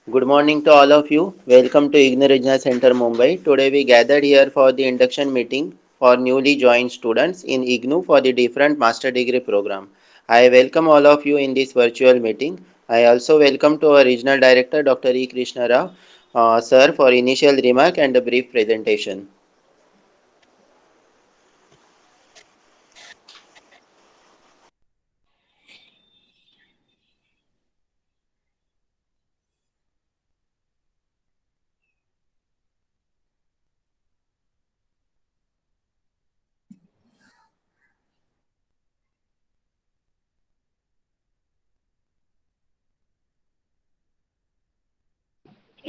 Good morning to all of you. Welcome to IGNOU Regional Center Mumbai. Today we gathered here for the induction meeting for newly joined students in IGNOU for the different master degree program. I welcome all of you in this virtual meeting. I also welcome to our regional director Dr. E. Krishna Rao, sir, for initial remark and a brief presentation.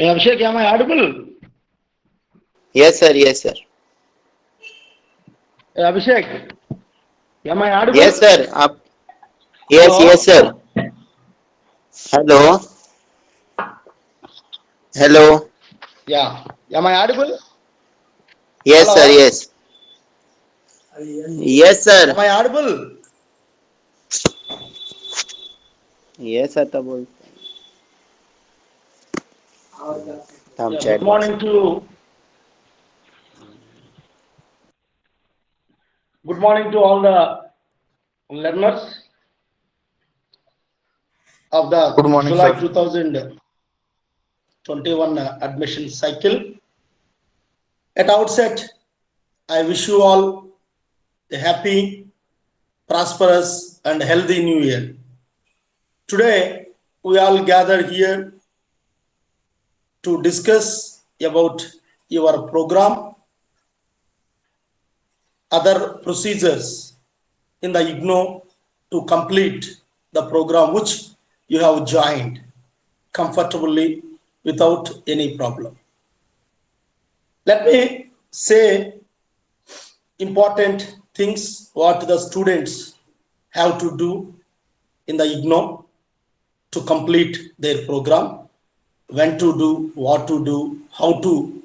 Hey, Abhishek, am I audible? Yes, sir. Yes, sir. Hey, Abhishek, am I Yes, audible? sir. Yes, yes, Hello? sir. Hello. Hello. Yeah. Am I audible? Yes, sir. Hello? Yes. Yes, sir. Am I audible? Yes, आता बोल थांब Yeah. Good chat box morning to good morning to all the learners of Good the morning, July sir. 2021 admission cycle. At outset, I wish you all a happy, prosperous, and healthy new year. Today, we all gather here to discuss about your program, other procedures in the IGNOU to complete the program which you have joined comfortably without any problem. Let me say important things what the students have to do in the IGNOU to complete their program, when to do, what to do, how to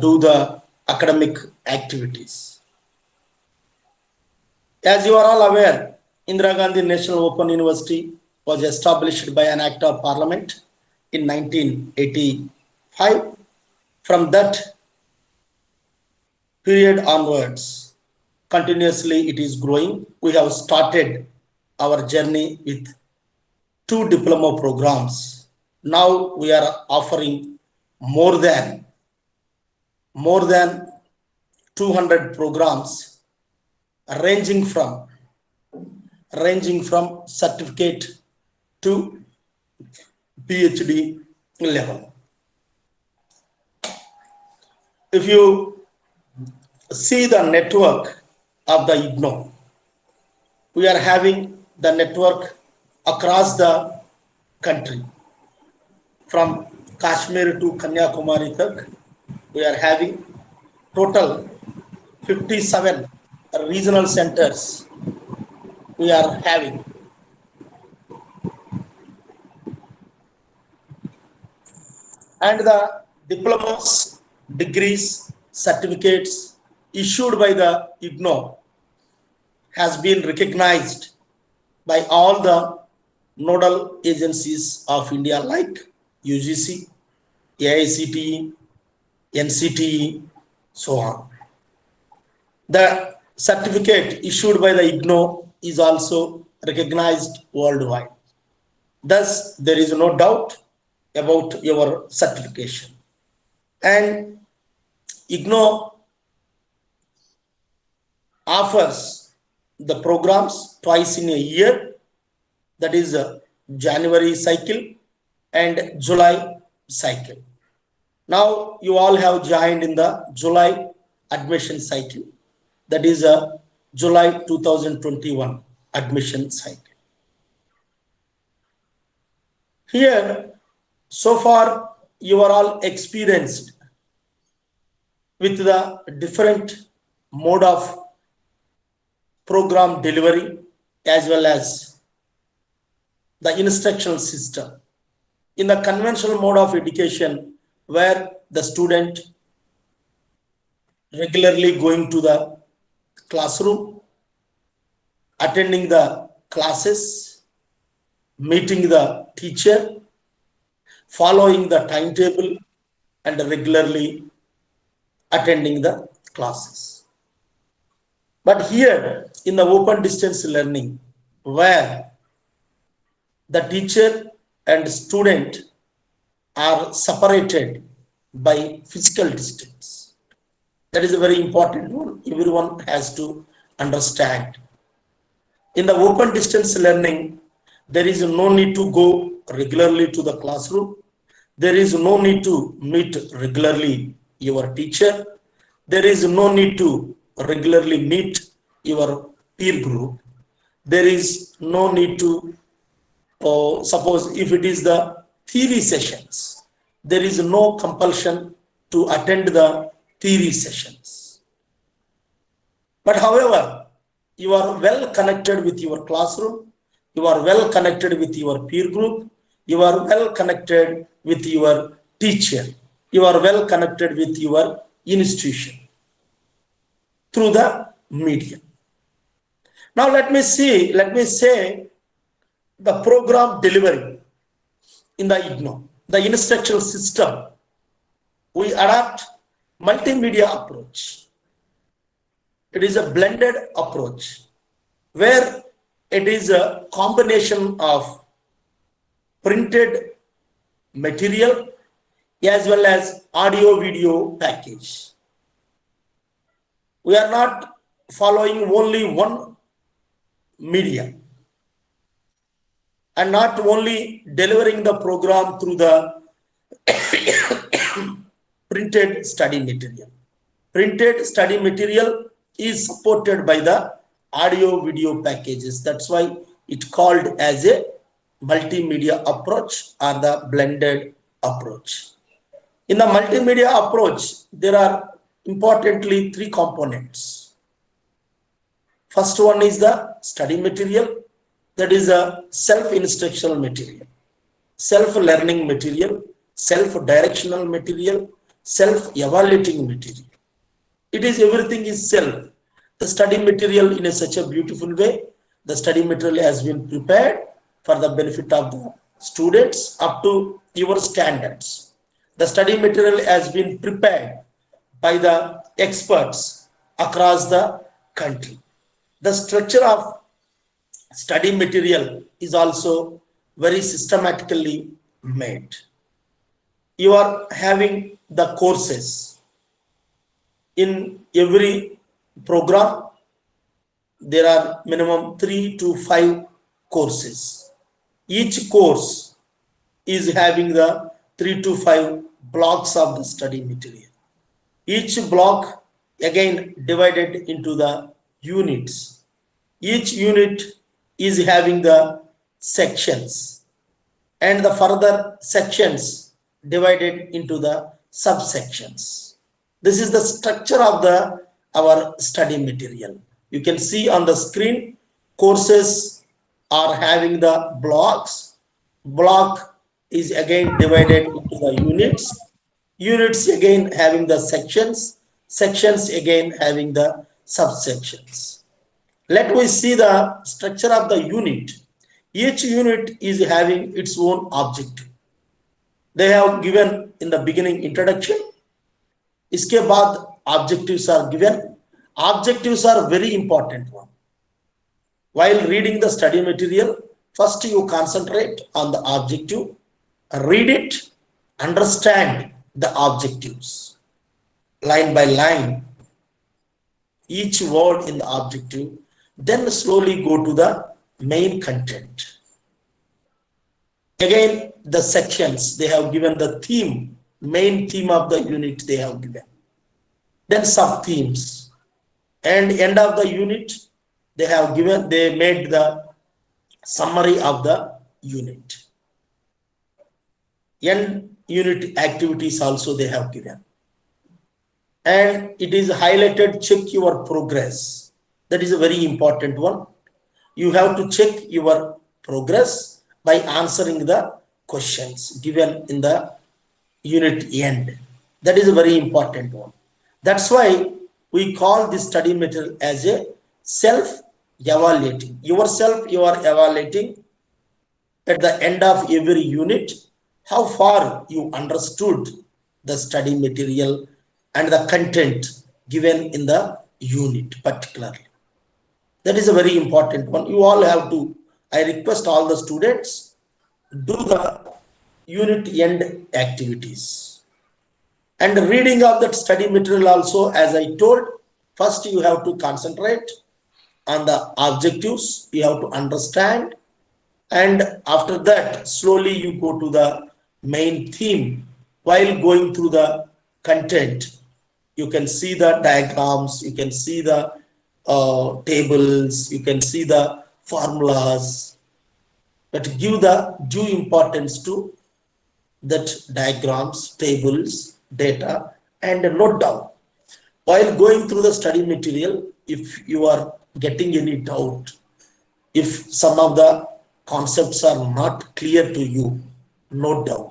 do the academic activities. As you are all aware, Indira Gandhi National Open University was established by an act of parliament in 1985. From that period onwards, continuously it is growing. We have started our journey with 2 diploma programs. Now we are offering more than 200 programs ranging from certificate to PhD level. If you see the network of the IGNOU, we are having the network across the country from Kashmir to Kanyakumari tak. We are having total 57 regional centers. We are having, and the diplomas, degrees, certificates issued by the IGNOU has been recognized by all the nodal agencies of India like UGC, AICTE, NCTE, so on. The certificate issued by the IGNOU is also recognized worldwide. Thus, there is no doubt about your certification. And IGNOU offers the programs twice in a year, that is January cycle and July cycle. Now you all have joined in the July admission cycle, that is July 2021 admission cycle. Here, so far you are all experienced with the different mode of program delivery as well as the instructional system. In the conventional mode of education, where the student regularly going to the classroom, attending the classes, meeting the teacher, following the timetable and regularly attending the classes. But here in the open distance learning, where the teacher and student are separated by physical distance, that is a very important one. Everyone has to understand. In the open distance learning, there is no need to go regularly to the classroom. There is no need to meet regularly your teacher. There is no need to regularly meet your peer group. There is no need to, suppose if it is the theory sessions, there is no compulsion to attend the theory sessions. But however, you are well connected with your classroom, you are well connected with your peer group, you are well connected with your teacher, you are well connected with your institution through the media. Now let me say the program delivery in the IGNOU, the instructional system. We adapt multimedia approach. It is a blended approach where it is a combination of printed material as well as audio video package. We are not following only one media and not only delivering the program through the printed study material. Printed study material is supported by the audio video packages. That's why it called as a multimedia approach or the blended approach. In the multimedia approach, there are importantly three components. First one is the study material, that is a self-instructional material, self-learning material, self-directional material, self-evaluating material. It is everything is self. The study material in such a beautiful way, the study material has been prepared for the benefit of the students up to your standards. The study material has been prepared by the experts across the country. The structure of study material is also very systematically made. You are having the courses. In every program, there are minimum 3 to 5 courses. Each course is having the 3 to 5 blocks of the study material. Each block again divided into the units. Each unit is having the sections and the further sections divided into the subsections. This is the structure of our study material. You can see on the screen, courses are having the blocks. Block is again divided into the units. Units again having the sections. Sections again having the subsections. Let me see the structure of the unit. Each unit is having its own objective. They have given in the beginning introduction. इसके बाद objectives are given. Objectives are very important one. While reading the study material, first you concentrate on the objective, read it, understand the objectives line by line, each word in the objective, then slowly go to the main content. Again, the sections, they have given the theme, main theme of the unit they have given. Then sub themes, and end of the unit they have given, they made the summary of the unit. End unit activities also they have given, and it is highlighted, check your progress. That is a very important one. You have to check your progress by answering the questions given in the unit end. That is a very important one. That's why we call this study material as a self-evaluating. Yourself, you are evaluating at the end of every unit how far you understood the study material and the content given in the unit particularly. That is a very important one. You all have to, I request all the students, do the unit end activities. And reading of that study material also, as I told, first you have to concentrate on the objectives, you have to understand, and after that slowly you go to the main theme. While going through the content, you can see the diagrams, you can see the tables, you can see the formulas, but give the due importance to that diagrams, tables, data, and note down. While going through the study material, if you are getting any doubt, if some of the concepts are not clear to you, note down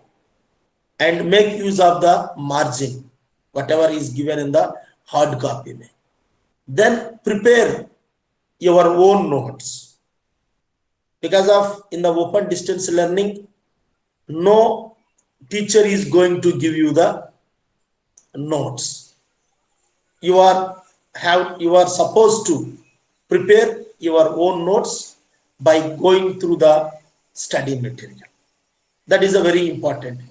and make use of the margin, whatever is given in the hard copy. Then prepare your own notes. Because of in the open distance learning, no teacher is going to give you the notes. You are supposed to prepare your own notes by going through the study material. That is a very important one.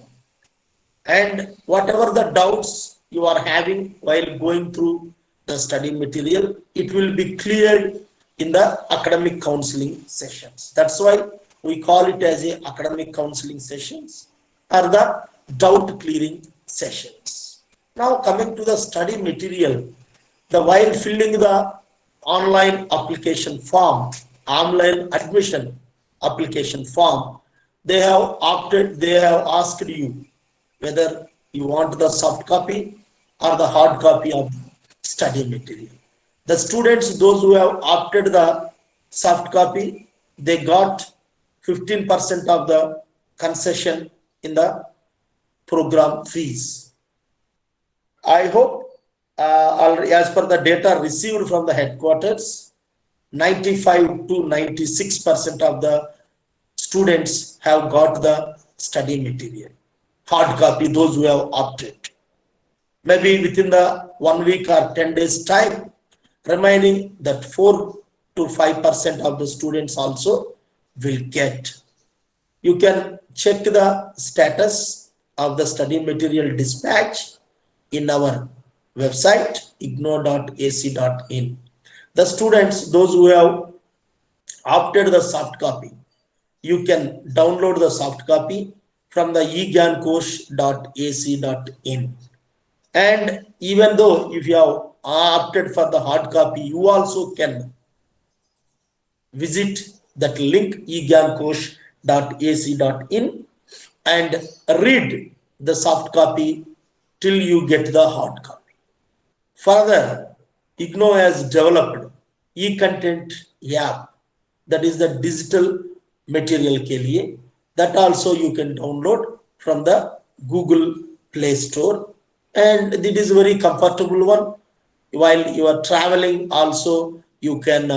And whatever the doubts you are having while going through the study material, it will be cleared in the academic counseling sessions. That's why we call it as a academic counseling sessions or the doubt clearing sessions. Now coming to the study material, while filling the online application form, online admission application form, they have asked you whether you want the soft copy or the hard copy of study material. The students, those who have opted the soft copy, they got 15% of the concession in the program fees. I hope as per the data received from the headquarters, 95 to 96% of the students have got the study material. Hard copy, those who have opted. Maybe within the 1 week or 10 days time, remaining that 4 to 5% of the students also will get. You can check the status of the study material dispatch in our website igno.ac.in. The students, those who have opted the soft copy, you can download the soft copy from the egyankosh.ac.in. And even though if you have opted for the hard copy, you also can visit that link egyankosh.ac.in and read the soft copy till you get the hard copy. Further, IGNOU has developed e-content app, that is the digital material के लिए, that also you can download from the Google Play Store, and it is a very comfortable one. While you are traveling also, you can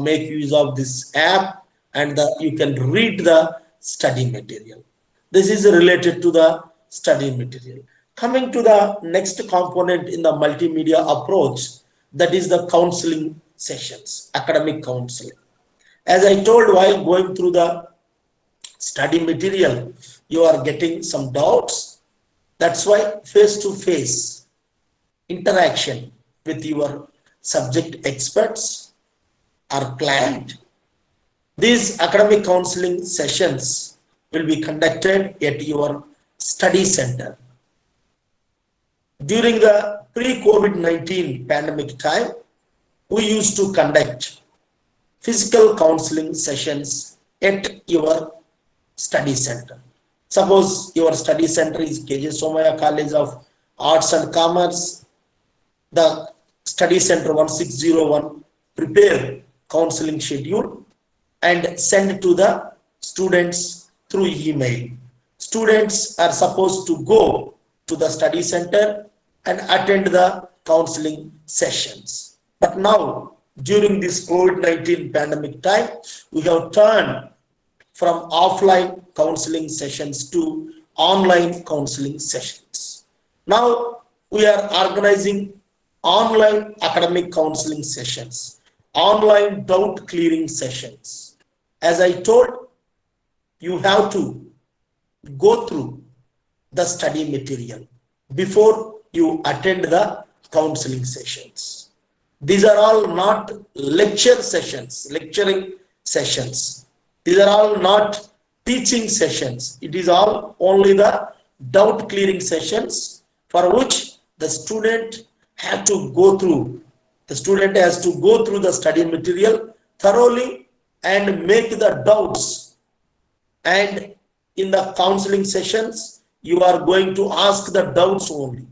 make use of this app and you can read the study material. This is related to the study material. Coming to the next component in the multimedia approach, that is the counseling sessions, academic counseling. As I told, while going through the study material, you are getting some doubts. That's why face-to-face interaction with your subject experts are planned. These academic counseling sessions will be conducted at your study center. During the pre-COVID-19 pandemic time, we used to conduct physical counseling sessions at your study center. Suppose your study center is KJ Somaya College of Arts and Commerce, the study center 1601 prepare counseling schedule and send to the students through email. Students are supposed to go to the study center and attend the counseling sessions. But now, during this COVID-19 pandemic time, we have turned from offline counseling sessions to online counseling sessions. Now we are organizing online academic counseling sessions, online doubt clearing sessions. As I told, you have to go through the study material before you attend the counseling sessions. These are all not lecturing sessions. These are all not teaching sessions. It is all only the doubt clearing sessions for which the student has to go through. The student has to go through the study material thoroughly and make the doubts. And in the counseling sessions, you are going to ask the doubts only.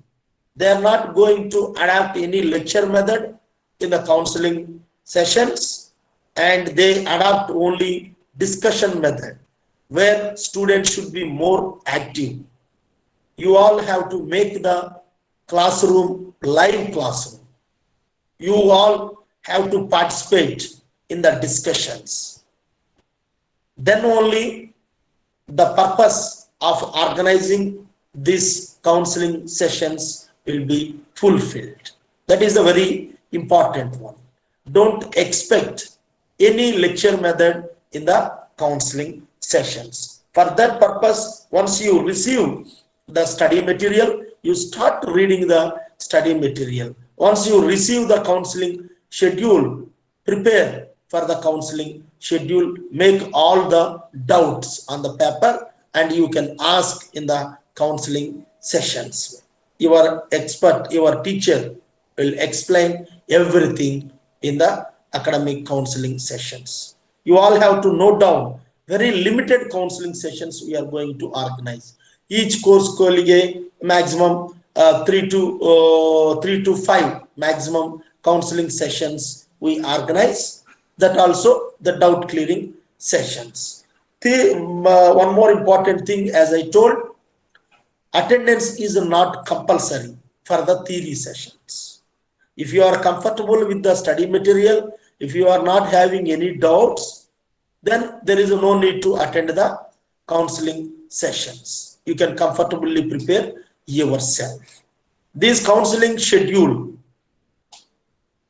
They are not going to adapt any lecture method in the counseling sessions, and they adapt only discussion method where students should be more active. You all have to make the classroom live classroom. You all have to participate in the discussions. Then only the purpose of organizing these counseling sessions will be fulfilled. That is a very important one. Don't expect any lecture method in the counseling sessions. For that purpose, once you receive the study material, you start reading the study material. Once you receive the counseling schedule, prepare for the counseling schedule, make all the doubts on the paper, and you can ask in the counseling sessions. Your expert, your teacher will explain everything in the academic counseling sessions. You all have to note down very limited counseling sessions we are going to organize. Each course colleague maximum 3 to 5 maximum counseling sessions we organize. That also the doubt clearing sessions. One more important thing, as I told, attendance is not compulsory for the theory sessions. If you are comfortable with the study material, if you are not having any doubts, then there is no need to attend the counseling sessions. You can comfortably prepare yourself. This counseling schedule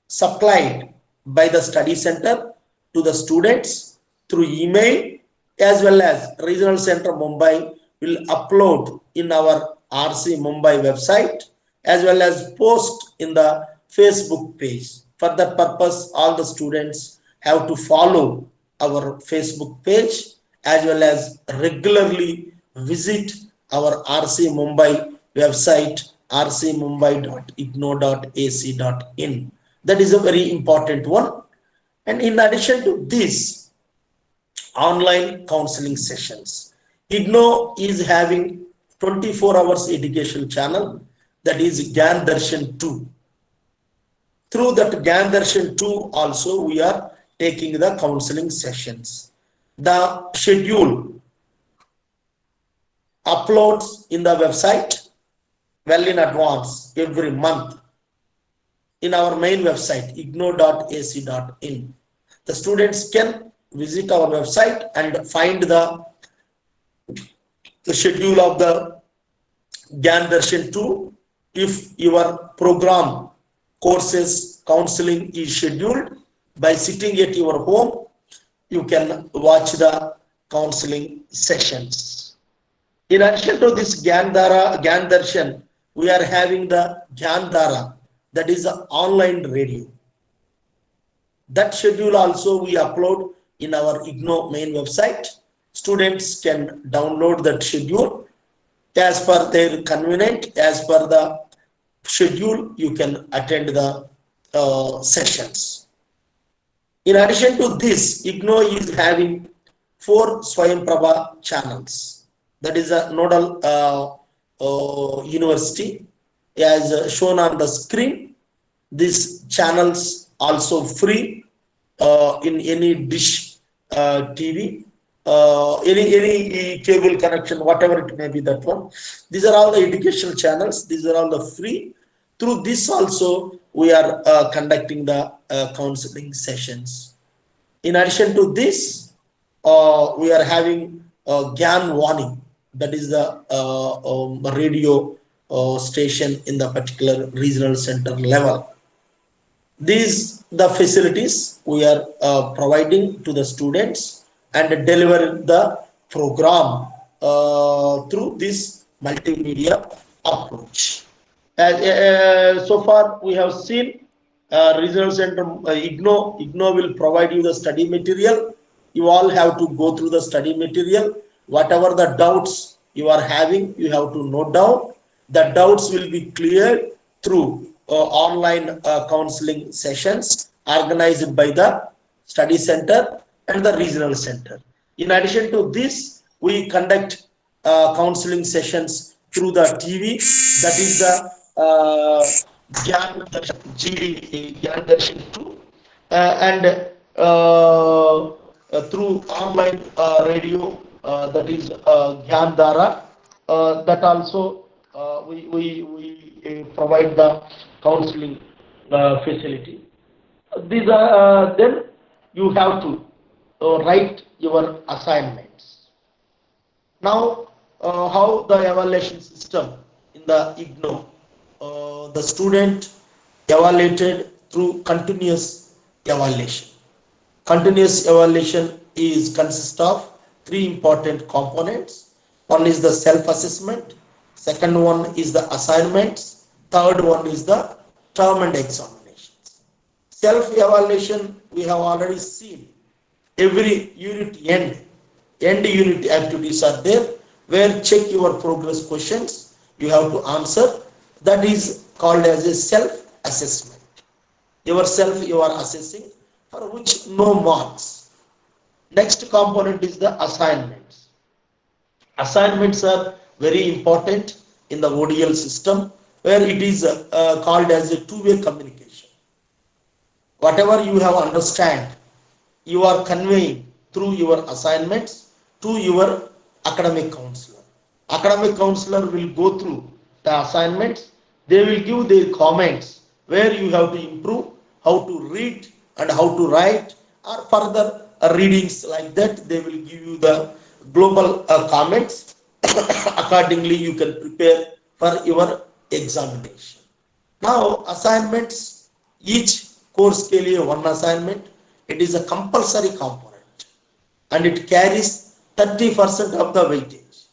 supplied by the study center to the students through email, as well as Regional Center Mumbai will upload in our RC Mumbai website, as well as post in the Facebook page. For that purpose, all the students have to follow our Facebook page, as well as regularly visit our RC Mumbai website, rcmumbai.igno.ac.in. That is a very important one. And in addition to this, online counseling sessions, IGNO is having 24 hours educational channel, that is Gyan Darshan 2. Through that Gyan Darshan 2 also we are taking the counseling sessions. The schedule uploads in the website well in advance every month in our main website igno.ac.in. The students can visit our website and find the schedule of the Gyan Darshan 2. If your program courses counseling is scheduled, by sitting at your home, you can watch the counseling sessions. In addition to this Gyan Darshan, we are having the Gyan Dara, that is an online radio. That schedule also we upload in our IGNO main website. Students can download that schedule as per their convenient, as per the schedule you can attend the sessions. In addition to this, IGNO is having 4 Swayamprabha channels. That is a nodal university, as shown on the screen. These channels also free in any dish TV, any cable connection, whatever it may be, that one. These are all the educational channels. These are all the free. Through this also we are conducting the counseling sessions. In addition to this, we are having Gyan Vani. that is the radio station in the particular regional center level. These the facilities we are providing to the students and deliver the program through this multimedia approach. So far, we have seen regional center IGNO will provide you the study material. You all have to go through the study material. Whatever the doubts you are having, you have to note down. The doubts will be cleared through online counseling sessions organized by the study center and the regional center. In addition to this, we conduct counseling sessions through the TV. That is the Gyan GD Gyan Darshan 2, and through online radio, that is Gyan Dara. That also we provide the counseling facility. These are then you have to write your assignments. Now, how the evaluation system in the IGNO? The student evaluated through continuous evaluation. Continuous evaluation is consists of three important components. One is the self-assessment, second one is the assignments, third one is the term and examinations. Self-evaluation we have already seen. Every unit end unit activities are there where check your progress questions you have to answer. That is called as a self-assessment. Yourself you are assessing for which no marks. Next component is the assignments. Assignments are very important in the ODL system where it is called as a two-way communication. Whatever you have understand, you are conveying through your assignments to your academic counselor. Academic counselor will go through the assignments. They will give their comments where you have to improve, how to read and how to write, or further readings like that. They will give you the global comments. Accordingly, you can prepare for your examination. Now, assignments, each course के लिए one assignment, it is a compulsory component and it carries 30% of the weightage.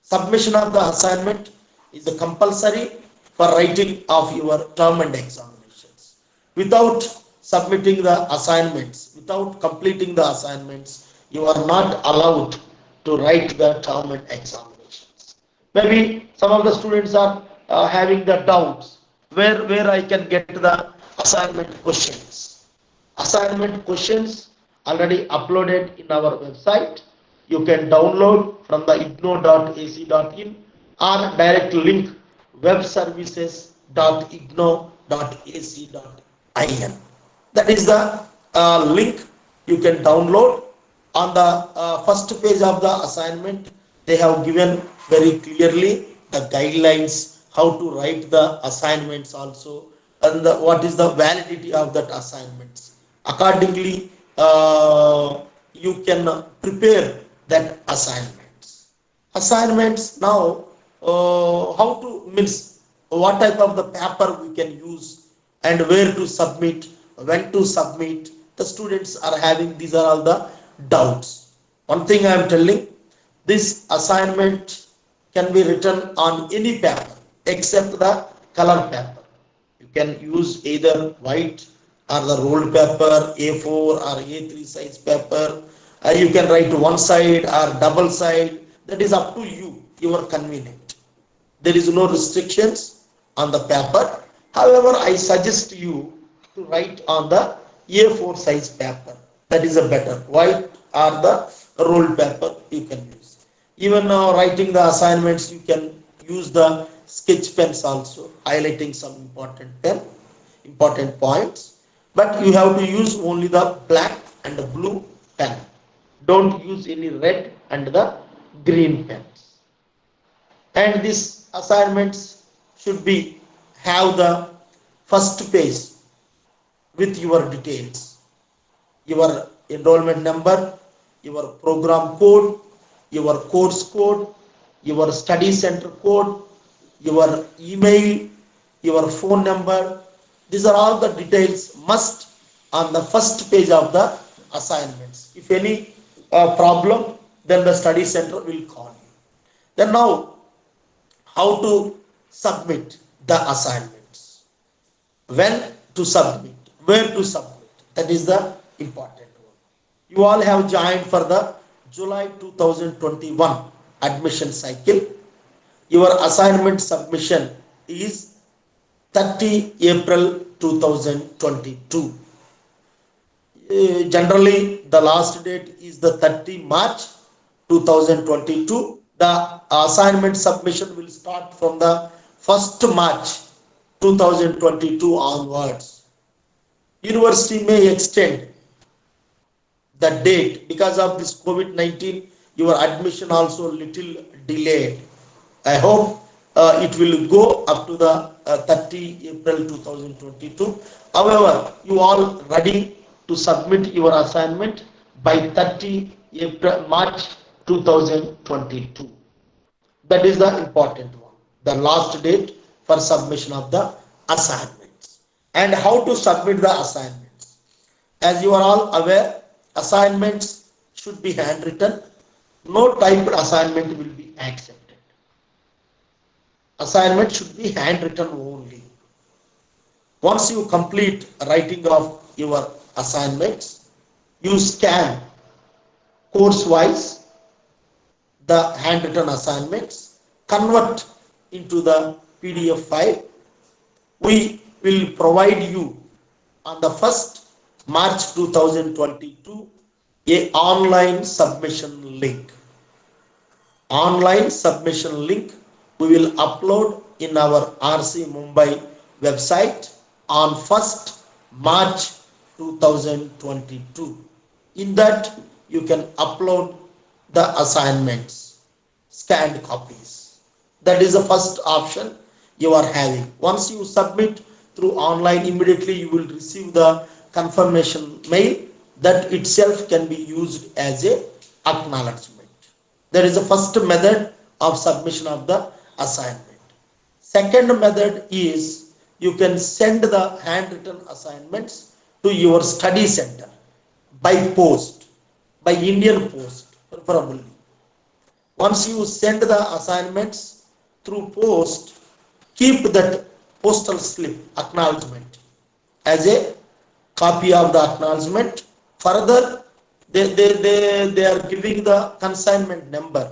Submission of the assignment is a compulsory for writing of your term and examinations. Without submitting the assignments, without completing the assignments, you are not allowed to write the term and examinations. Maybe some of the students are having the doubts where I can get the assignment questions. Assignment questions already uploaded in our website. You can download from the igno.ac.in or direct link webservices.igno.ac.in. That is the link you can download. On the first page of the assignment, they have given very clearly the guidelines how to write the assignments also and what is the validity of that assignments. Accordingly, you can prepare that assignments. Assignments now, how to means what type of the paper we can use and where to submit, when to submit. The students are having these are all the doubts. One thing I am telling, this assignment can be written on any paper except the color paper. You can use either white or the rolled paper, A4 or A3 size paper. You can write one side or double side. That is up to you, your convenient. There is no restrictions on the paper. However, I suggest you to write on the A4 size paper. That is a better. White or the rolled paper you can use. Even writing the assignments, you can use the sketch pens also, highlighting some important points. But you have to use only the black and the blue pen. Don't use any red and the green pens. And these assignments should be have the first page with your details, your enrollment number, your program code, your course code, your study center code, your email, your phone number. These are all the details must on the first page of the assignments. If any problem, then the study center will call you. Then now, how to submit the assignments? When to submit? Where to submit? That is the important one. You all have joined for the July 2021 admission cycle. Your assignment submission is 30 April 2022. Generally, the last date is the 30 March 2022. The assignment submission will start from the 1st March 2022 onwards. University may extend the date because of this COVID-19. Your admission also little delayed. I hope it will go up to the 30 April 2022. However, you all ready to submit your assignment by 30 April March 2022. That is the important one. The last date for submission of the assignments. And how to submit the assignments? As you are all aware, assignments should be handwritten. No typed assignment will be accepted. Assignment should be handwritten only. Once you complete writing of your assignments, you scan course wise the handwritten assignments, convert into the PDF file. We will provide you on the 1st March 2022 a online submission link. Online submission link we will upload in our RC Mumbai website on 1st March 2022. In that you can upload the assignments, scanned copies. That is the first option you are having. Once you submit through online, immediately you will receive the confirmation mail that itself can be used as a acknowledgement. That is the first method of submission of the assignment. Second method is you can send the handwritten assignments to your study center by post, by Indian Post preferably. Once you send the assignments through post, keep that postal slip acknowledgement as a copy of the acknowledgement. Further, they are giving the consignment number.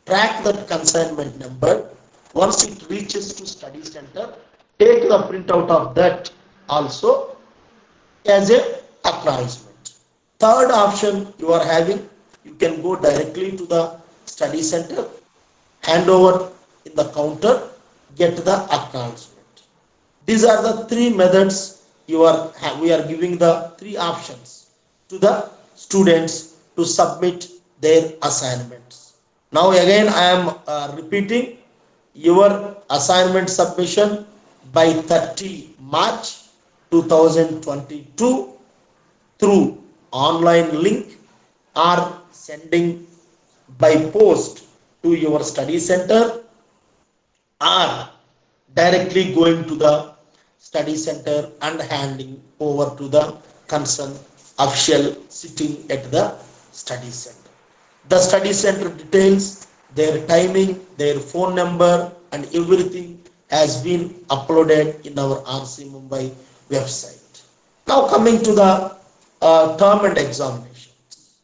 Track that consignment number. Once it reaches to study center, take the printout of that also as a acknowledgement. Third option you are having, you can go directly to the study center, hand over in the counter, get the acknowledgement. These are the three methods we are giving the three options to the students to submit their assignments. Now again I am repeating, your assignment submission by 30 March 2022 through online link or sending by post to your study center or directly going to the study center and handing over to the concerned official sitting at the study center. The study center details, their timing, their phone number and everything has been uploaded in our RC Mumbai website. Now coming to the term and examinations.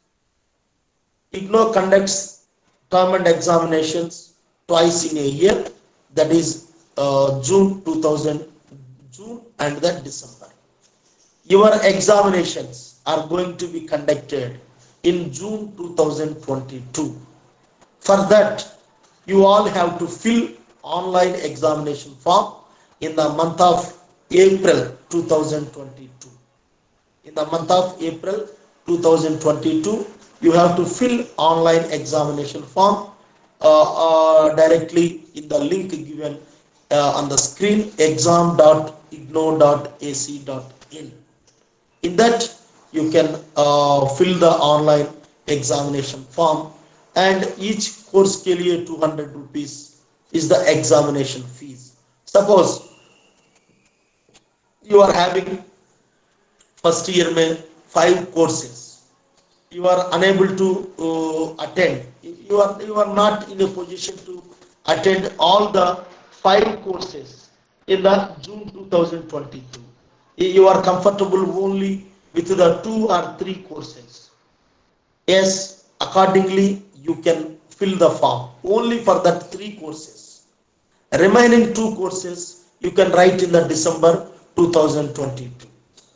IGNOU conducts term and examinations twice in a year, that is June and then December. Your examinations are going to be conducted in June 2022. For that, you all have to fill online examination form in the month of April 2022. In the month of April 2022, you have to fill online examination form directly in the link given on the screen, exam.ignou.ac.in. In that, you can fill the online examination form and each course के लिए 200 rupees is the examination fees. Suppose you are having first year में 5 courses, you are unable to attend, you are not in a position to attend all the 5 courses in the June 2022. You are comfortable only with the 2 or 3 courses. Yes, accordingly, you can fill the form only for that 3 courses. Remaining 2 courses you can write in the December 2022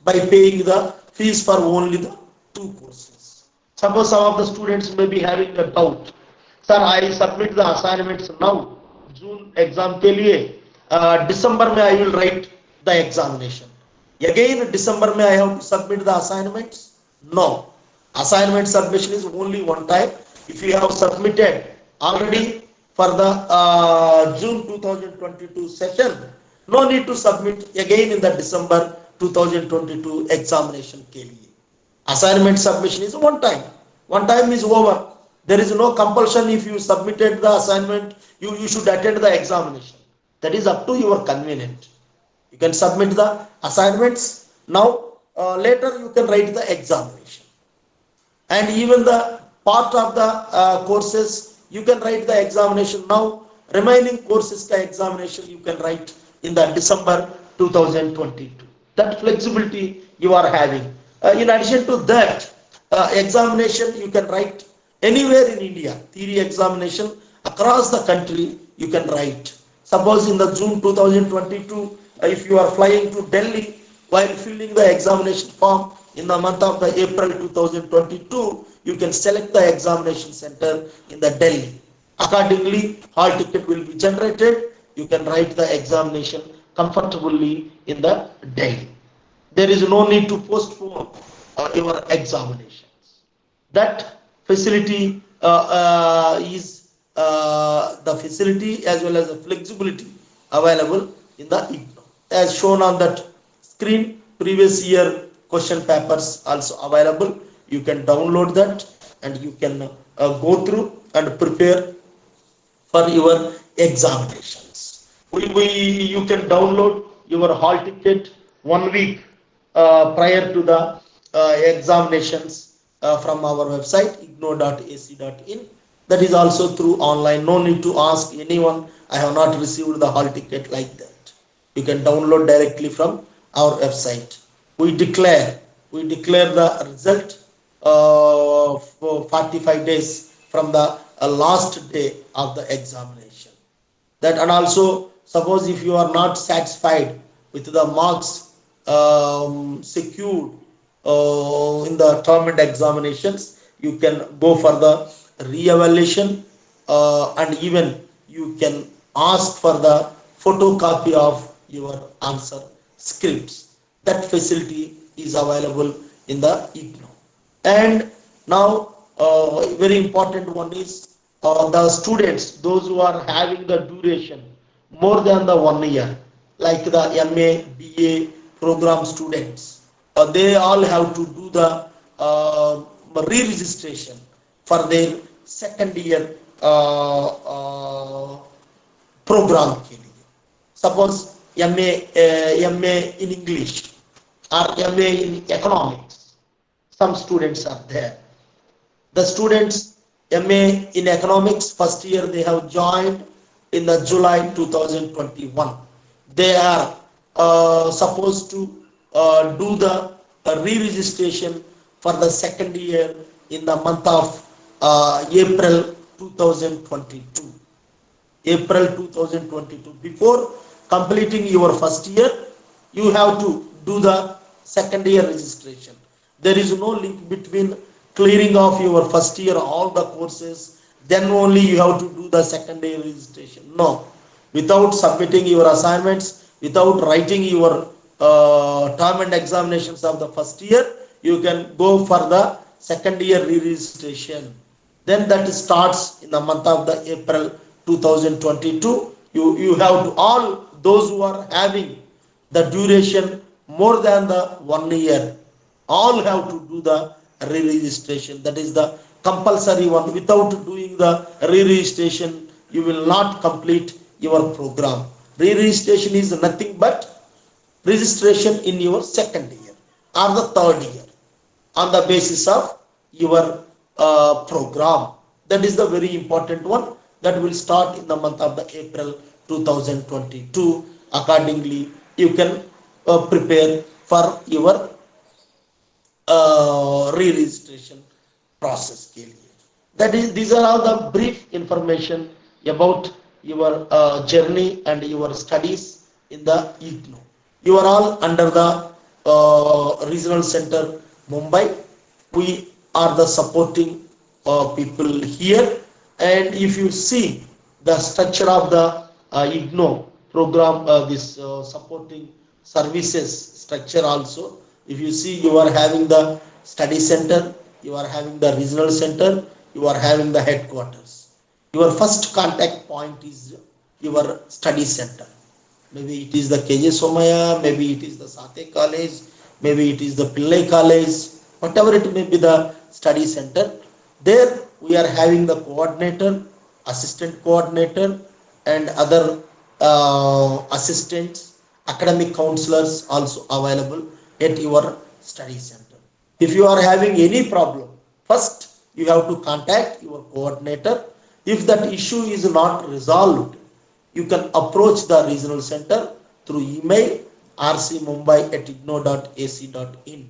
by paying the fees for only the 2 courses. Suppose some of the students may be having a doubt. Sir, I submit the assignments now, June exam के लिए, December में I will write the examination. Again, December में I have to submit the assignments? No. Assignment submission is only one time. If you have submitted already for the June 2022 session, no need to submit again in the December 2022 examination के लिए. Assignment submission is one time. One time is over. There is no compulsion. If you submitted the assignment, you should attend the examination. That is up to your convenient. You can submit the assignments now. Later you can write the examination. And even the part of the courses, you can write the examination now. Remaining courses ka examination you can write in the December 2022. That flexibility you are having. In addition to that, examination you can write anywhere in India. Theory examination across the country you can write. Suppose in the June 2022, if you are flying to Delhi while filling the examination form, in the month of the April 2022, you can select the examination center in the Delhi. Accordingly, hall ticket will be generated. You can write the examination comfortably in the Delhi. There is no need to postpone your examinations. That facility is the facility as well as the flexibility available in the IGNOU. As shown on that screen, previous year question papers also available. You can download that and you can go through and prepare for your examinations. You can download your hall ticket 1 week prior to the examinations from our website ignou.ac.in. That is also through online. No need to ask anyone, I have not received the hall ticket, like that. You can download directly from our website. We declare the result for 45 days from the last day of the examination. That, and also suppose if you are not satisfied with the marks secured in the term and examinations, you can go for the re-evaluation and even you can ask for the photocopy of your answer scripts. That facility is available in the IGNOU. And now very important one is the students, those who are having the duration more than the 1 year, like the MA, BA program students, they all have to do the re-registration for their second year program के लिए. Suppose MA in English or MA in economics, some students are there. The students MA in economics first year, they have joined in the July 2021. They are supposed to do the re-registration for the second year in the month of April 2022. April 2022. Before completing your first year, you have to do the second year registration. There is no link between clearing of your first year all the courses, then only you have to do the second year registration. No, without submitting your assignments, without writing your term and examinations of the first year, you can go for the second year re-registration. Then that starts in the month of the April 2022. You have to, all those who are having the duration more than the 1 year, all have to do the re-registration. That is the compulsory one. Without doing the re-registration, you will not complete your program. Re-registration is nothing but registration in your second year or the third year on the basis of your program. That is the very important one that will start in the month of the April 2022. Accordingly, you can prepare for your re-registration process के लिए. That is, these are all the brief information about your journey and your studies in the IGNOU. You are all under the regional center Mumbai. We are the supporting people here, and if you see the structure of the IGNOU program, this supporting services structure also, if you see, you are having the study center, you are having the regional center, you are having the headquarters. Your first contact point is your study center. Maybe it is the KJ Somaya, maybe it is the Sathe College, maybe it is the Pillai College, whatever it may be the study center. There we are having the coordinator, assistant coordinator, and other assistants, academic counselors also available at your study center. If you are having any problem, first you have to contact your coordinator. If that issue is not resolved, you can approach the regional center through email rcmumbai@igno.ac.in.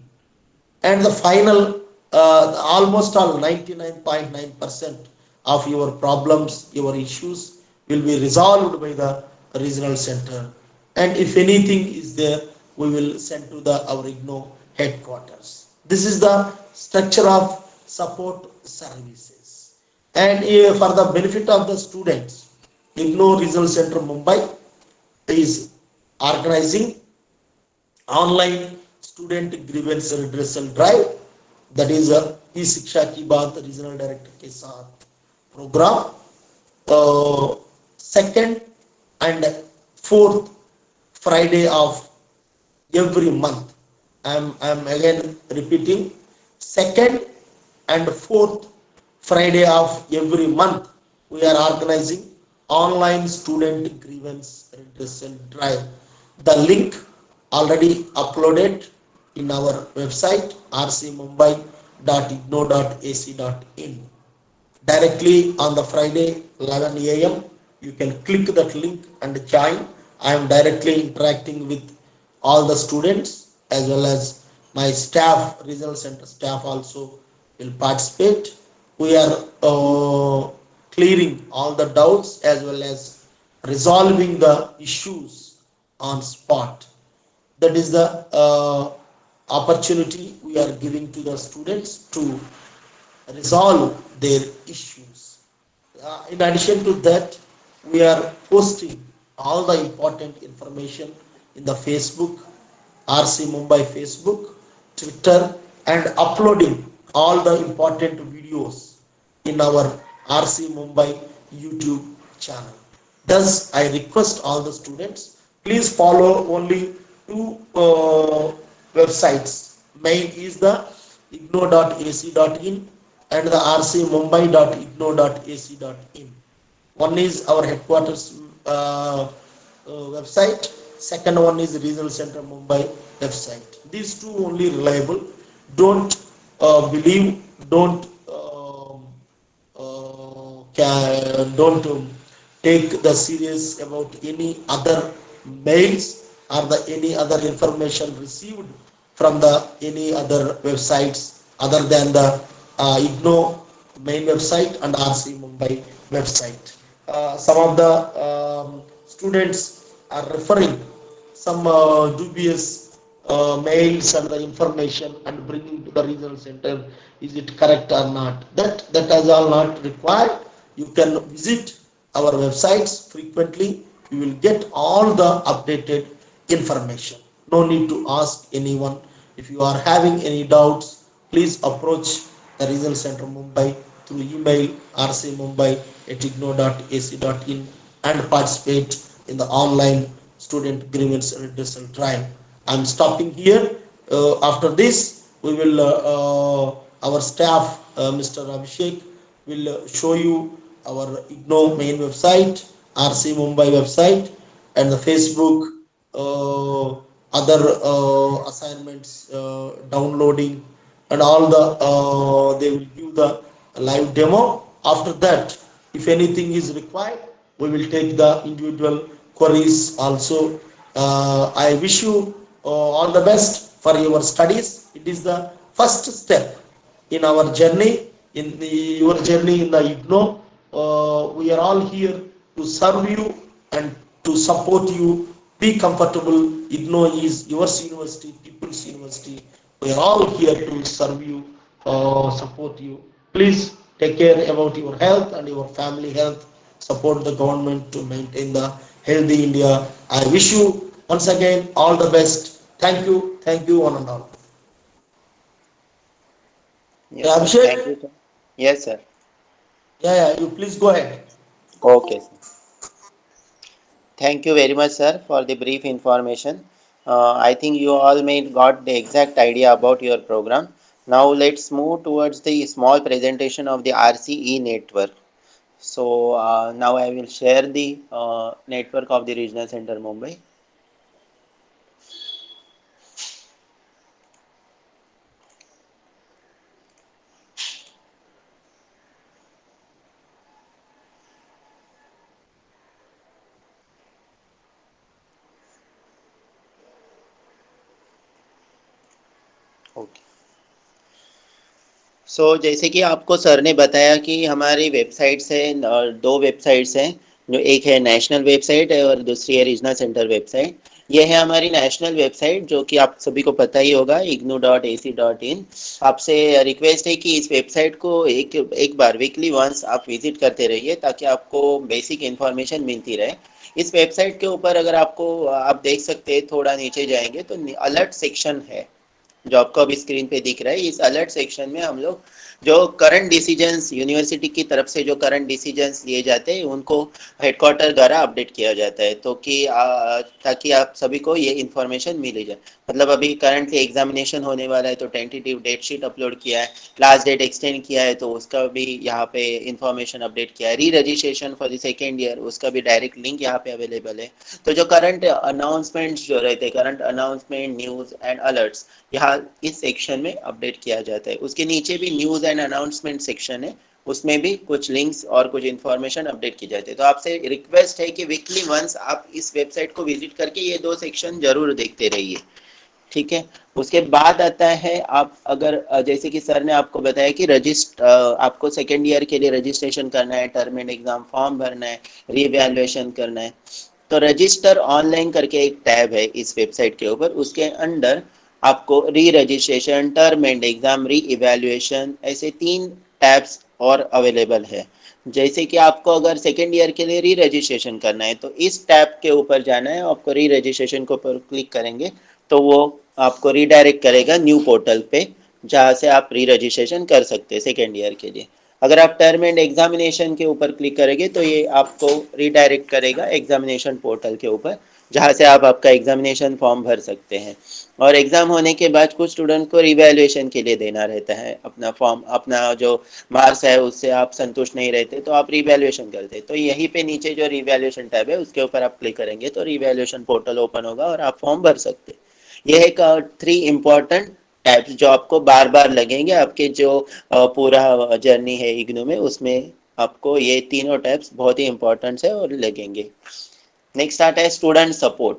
And the final, almost all 99.9% of your problems, your issues will be resolved by the regional center. And if anything is there, we will send to the our IGNOU headquarters. This is the structure of support services. And for the benefit of the students, IGNOU Regional Center Mumbai is organizing online student grievance redressal drive. That is a E-Shiksha Ki Baat regional director के साथ program. Second and fourth Friday of every month. I'm again repeating, second and fourth Friday of every month we are organizing online student grievance redressal drive. The link already uploaded in our website rcmumbai.igno.ac.in. Directly on the Friday 11 a.m. you can click that link and join. I am directly interacting with all the students as well as my staff, regional center staff also will participate. We are clearing all the doubts as well as resolving the issues on spot. That is the opportunity we are giving to the students to resolve their issues. In addition to that, we are posting all the important information in the Facebook, RC Mumbai Facebook, Twitter, and uploading all the important videos in our RC Mumbai YouTube channel. Thus, I request all the students, please follow only two websites. Main is the igno.ac.in and the rcmumbai.igno.ac.in. One is our headquarters website. Second one is Regional Center Mumbai website. These two only reliable. Don't believe, don't take the serious about any other mails or the any other information received from the any other websites other than the IGNOU main website and RC Mumbai website. Some of the students are referring some dubious mails and the information and bringing to the regional center. Is it correct or not? That is all not required. You can visit our websites frequently. You will get all the updated information. No need to ask anyone. If you are having any doubts, please approach the regional center Mumbai through email rcmumbai@igno.ac.in and participate in the online student grievance redressal drive. I'm stopping here. After this, we will our staff, Mr. Abhishek, will show you our IGNO main website, RC Mumbai website, and the Facebook, other assignments, downloading, and all the they will give the live demo. After that, if anything is required, we will take the individual queries also. I wish you all the best for your studies. It is the first step in our journey, in your journey in the IGNO. We are all here to serve you and to support you. Be comfortable. IGNO is your university, people's university. We are all here to serve you, support you. Please take care about your health and your family health. Support the government to maintain the healthy India. I wish you once again all the best. Thank you, one and all. Yes, Yeah, sir. Thank you, Abhishek. sir. Yes, sir. Yeah, you please go ahead. Okay, sir. Thank you very much, sir, for the brief information. I think you all made got the exact idea about your program. Now let's move towards the small presentation of the RCE network. So now I will share the network of the regional center Mumbai. Okay. सो जैसे कि आपको sir ने बताया कि हमारी websites है, दो websites हैं, जो एक है नेशनल वेबसाइट है और दूसरी है रीजनल सेंटर वेबसाइट। ये है हमारी नेशनल वेबसाइट जो कि आप सभी को पता ही होगा, ignu.ac.in। आपसे रिक्वेस्ट है कि इस वेबसाइट को एक बार वीकली वंस आप विजिट करते रहिए ताकि आपको बेसिक इन्फॉर्मेशन मिलती रहे। इस वेबसाइट के ऊपर अगर आपको आप देख सकते हैं, थोड़ा नीचे जाएंगे तो अलर्ट सेक्शन है जो आपको अभी स्क्रीन पे दिख रहा है। इस अलर्ट सेक्शन में हम लोग जो करंट डिसीजंस यूनिवर्सिटी की तरफ से जो करंट डिसीजंस लिए जाते हैं उनको हेडक्वार्टर द्वारा अपडेट किया जाता है, तो कि ताकि आप सभी को ये इन्फॉर्मेशन मिल जाए। मतलब अभी करंटली एग्जामिनेशन होने वाला है तो टेंटेटिव डेट शीट अपलोड किया है, लास्ट डेट एक्सटेंड किया है तो उसका भी यहाँ पे इन्फॉर्मेशन अपडेट किया है, री registration for the second year उसका भी डायरेक्ट लिंक यहाँ पे अवेलेबल है। तो जो करंट अनाउंसमेंट्स जो रहते हैं, current announcement news and alerts, यहाँ इस सेक्शन में अपडेट किया जाता है। उसके नीचे भी न्यूज़ एंड अनाउंसमेंट सेक्शन है, उसमें भी कुछ लिंक्स और कुछ इन्फॉर्मेशन अपडेट की जाती है। तो आपसे रिक्वेस्ट है कि वीकली वंस आप इस वेबसाइट को विजिट करके ये दो सेक्शन जरूर देखते रहिए, ठीक है। उसके बाद आता है, आप अगर जैसे कि सर ने आपको बताया कि आपको सेकेंड ईयर के लिए रजिस्ट्रेशन करना है, टर्म एंड एग्जाम फॉर्म भरना है, रीवैल्यूएशन करना है, तो रजिस्टर ऑनलाइन करके एक टैब है इस वेबसाइट के ऊपर। उसके अंडर आपको री रजिस्ट्रेशन, टर्म एंड एग्जाम, री इवैल्यूएशन, ऐसे तीन टैब्स और अवेलेबल है। जैसे कि आपको अगर सेकेंड ईयर के लिए री रजिस्ट्रेशन करना है तो इस टैब के ऊपर जाना है, आपको री रजिस्ट्रेशन के ऊपर क्लिक करेंगे तो वो आपको रीडायरेक्ट करेगा न्यू पोर्टल पे, जहाँ से आप री रजिस्ट्रेशन कर सकते हैं सेकेंड ईयर के लिए। अगर आप टर्म एंड एग्जामिनेशन के ऊपर क्लिक करेंगे तो ये आपको रीडायरेक्ट करेगा एग्जामिनेशन पोर्टल के ऊपर, जहाँ से आप आपका एग्जामिनेशन फॉर्म भर सकते हैं। और एग्जाम होने के बाद कुछ स्टूडेंट को रिवैल्यूएशन के लिए देना रहता है अपना फॉर्म, अपना जो मार्क्स है उससे आप संतुष्ट नहीं रहते तो आप रिवैल्यूएशन करते हैं, तो यहीं पे नीचे जो रिवैल्यूएशन टैब है उसके ऊपर आप क्लिक करेंगे तो रिवैल्यूएशन पोर्टल ओपन होगा और आप फॉर्म भर सकते हैं। यह एक थ्री इम्पोर्टेंट टैब्स जो आपको बार बार लगेंगे आपके जो पूरा जर्नी है इग्नू में, उसमें आपको ये तीनों टैब्स बहुत ही इंपॉर्टेंट है और लगेंगे। नेक्स्ट आता है स्टूडेंट सपोर्ट।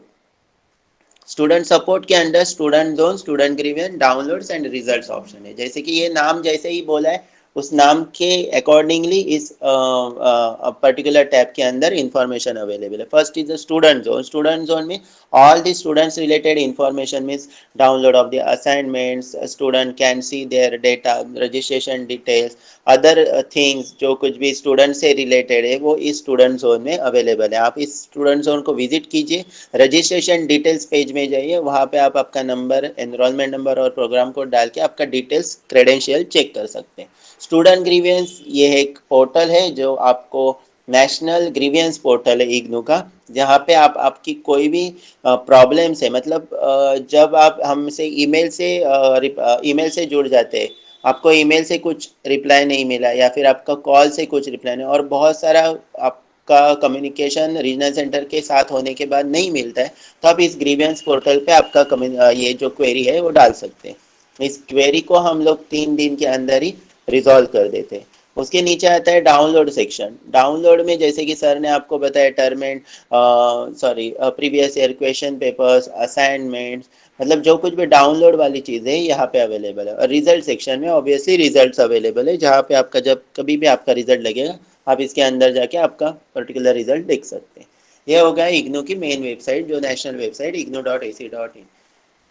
स्टूडेंट सपोर्ट के under student zone, student grievance, downloads and results option है। जैसे कि ये नाम जैसे ही बोला है उस नाम के अकॉर्डिंगली इस पर्टिकुलर टैब के अंदर इंफॉर्मेशन अवेलेबल है। First is the student zone. Student zone में all the students related information means download of the assignments, student can see their data, registration details, other things जो कुछ भी student से related है वो इस स्टूडेंट जोन में अवेलेबल है। आप इस स्टूडेंट जोन को विजिट कीजिए, रजिस्ट्रेशन डिटेल्स पेज में जाइए, वहाँ पे आप आपका नंबर, एनरोलमेंट नंबर और प्रोग्राम कोड डाल के आपका डिटेल्स क्रेडेंशियल चेक कर सकते हैं। स्टूडेंट ग्रीवियंस ये एक पोर्टल है जो आपको नेशनल ग्रीवियंस पोर्टल है इग्नू का, जहाँ पे आप आपकी कोई भी प्रॉब्लम्स है, मतलब जब आप हमसे ईमेल से जुड़ जाते हैं आपको ईमेल से कुछ रिप्लाई नहीं मिला या फिर आपका कॉल से कुछ रिप्लाई नहीं, और बहुत सारा आपका कम्युनिकेशन रीजनल सेंटर के साथ होने के बाद नहीं मिलता है, तो आप इस ग्रीवेंस पोर्टल पे आपका ये जो क्वेरी है वो डाल सकते हैं। इस क्वेरी को हम लोग 3 दिन के अंदर ही रिजॉल्व कर देते हैं। उसके नीचे आता है डाउनलोड सेक्शन। डाउनलोड में जैसे कि सर ने आपको बताया term and previous year question papers, assignments, मतलब जो कुछ भी डाउनलोड वाली चीज़ है यहाँ पे अवेलेबल है। और रिजल्ट सेक्शन में ऑब्वियसली रिजल्ट्स अवेलेबल है, जहाँ पे आपका जब कभी भी आपका रिजल्ट लगेगा आप इसके अंदर जाके आपका पर्टिकुलर रिजल्ट देख सकते हैं। यह हो गया इग्नू की मेन वेबसाइट, जो नेशनल वेबसाइट ignou.ac.in।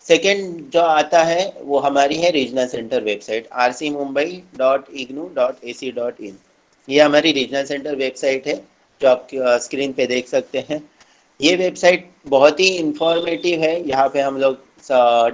सेकेंड जो आता है वो हमारी है रीजनल सेंटर वेबसाइट rcmumbai.ignou.ac.in। ये हमारी रीजनल सेंटर वेबसाइट है जो आप स्क्रीन पे देख सकते हैं। ये वेबसाइट बहुत ही इंफॉर्मेटिव है। यहाँ पे हम लोग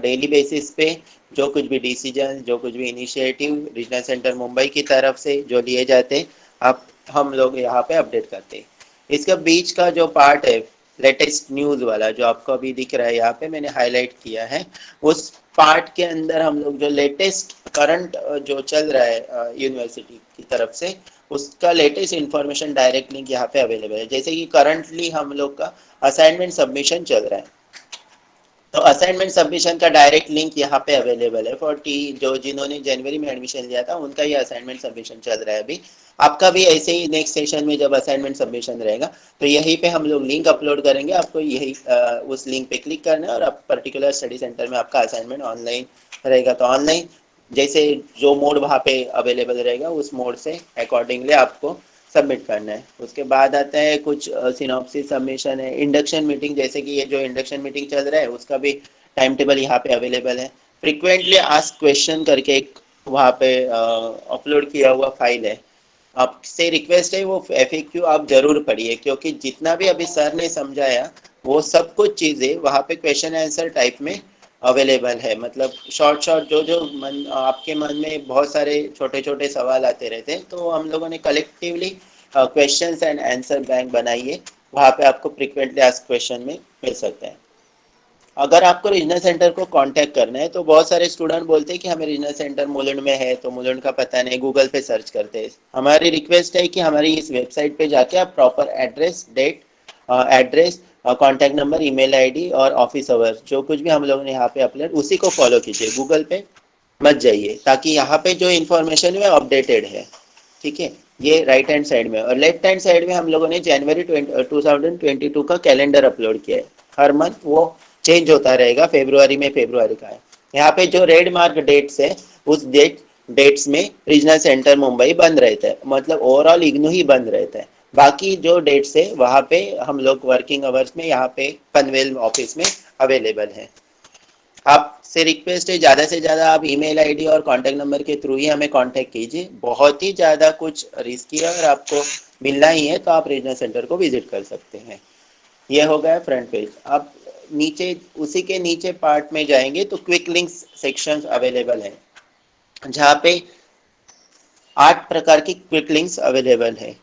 डेली बेसिस पे जो कुछ भी डिसीजन, जो कुछ भी इनिशिएटिव रीजनल सेंटर मुंबई की तरफ से जो लिए जाते हैं, आप हम लोग यहाँ पे अपडेट करते हैं। इसका बीच का जो पार्ट है लेटेस्ट न्यूज़ वाला, जो आपको अभी दिख रहा है यहाँ पे मैंने हाईलाइट किया है, उस पार्ट के अंदर हम लोग जो लेटेस्ट करंट जो चल रहा है यूनिवर्सिटी की तरफ से, उसका लेटेस्ट इन्फॉर्मेशन डायरेक्ट लिंक यहाँ पे अवेलेबल है। जैसे कि करंटली हम लोग का असाइनमेंट सबमिशन चल रहा है, तो असाइनमेंट सबमिशन का डायरेक्ट लिंक यहाँ पे अवेलेबल है फॉर टी, जो जिन्होंने जनवरी में एडमिशन लिया था उनका ये असाइनमेंट सबमिशन चल रहा है अभी। आपका भी ऐसे ही नेक्स्ट सेशन में जब असाइनमेंट सबमिशन रहेगा तो यहीं पे हम लोग लिंक अपलोड करेंगे, आपको यही उस लिंक पे क्लिक करना है और आप पर्टिकुलर स्टडी सेंटर में आपका असाइनमेंट ऑनलाइन रहेगा। तो ऑनलाइन जैसे जो मोड वहाँ पे अवेलेबल रहेगा उस मोड से अकॉर्डिंगली आपको सबमिट करना है। उसके बाद आता है कुछ सिनॉप्सिस सबमिशन है, इंडक्शन मीटिंग, जैसे कि ये जो इंडक्शन मीटिंग चल रहा है उसका भी टाइम टेबल यहाँ पे अवेलेबल है। फ्रिक्वेंटली आस्क क्वेश्चन करके एक वहाँ पे अपलोड किया हुआ फाइल है। आपसे रिक्वेस्ट है वो FAQ आप जरूर पढ़िए, क्योंकि जितना भी अभी सर ने समझाया वो सब कुछ चीज़ें वहाँ पे क्वेश्चन आंसर टाइप में अवेलेबल है। मतलब शॉर्ट शॉर्ट जो जो आपके मन में बहुत सारे छोटे छोटे सवाल आते रहते हैं, तो हम लोगों ने collectively questions and answer bank बनाई है, वहाँ पे आपको फ्रिक्वेंटली आस्क क्वेश्चन में मिल सकता है। अगर आपको रीजनल सेंटर को कांटेक्ट करना है तो बहुत सारे स्टूडेंट बोलते हैं कि हमें रीजनल सेंटर मुलुंड में है, तो मुलुंड का पता नहीं, गूगल पे सर्च करते हैं। हमारी रिक्वेस्ट है कि हमारी इस वेबसाइट पे जाके आप proper address, date, address, contact number, email ID और ऑफिस आवर्स, जो कुछ भी हम लोगों ने यहाँ पे अपलोड उसी को फॉलो कीजिए, गूगल पे मत जाइए, ताकि यहाँ पे जो इन्फॉर्मेशन है अपडेटेड है। ठीक है, ये राइट हैंड साइड में। और लेफ्ट हैंड साइड में हम लोगों ने जनवरी 2022 का कैलेंडर अपलोड किया है। हर मंथ वो चेंज होता रहेगा, फेब्रुआरी में फेब्रुआरी का है। यहाँ पे जो रेड मार्क डेट्स है उस डेट्स में रीजनल सेंटर मुंबई बंद रहता है, मतलब ओवरऑल इग्नू ही बंद रहता है। बाकी जो डेट्स है वहाँ पे हम लोग वर्किंग आवर्स में यहाँ पे पनवेल ऑफिस में अवेलेबल है। आपसे रिक्वेस्ट है ज़्यादा से ज़्यादा आप ईमेल आईडी और कांटेक्ट नंबर के थ्रू ही हमें कांटेक्ट कीजिए। बहुत ही ज़्यादा कुछ रिस्की है, अगर आपको मिलना ही है तो आप रीजनल सेंटर को विजिट कर सकते हैं। ये हो गया फ्रंट पेज। अब नीचे, उसी के नीचे पार्ट में जाएंगे तो क्विक लिंक्स सेक्शंस अवेलेबल है, जहाँ पे 8 प्रकार की क्विक लिंक्स अवेलेबल है।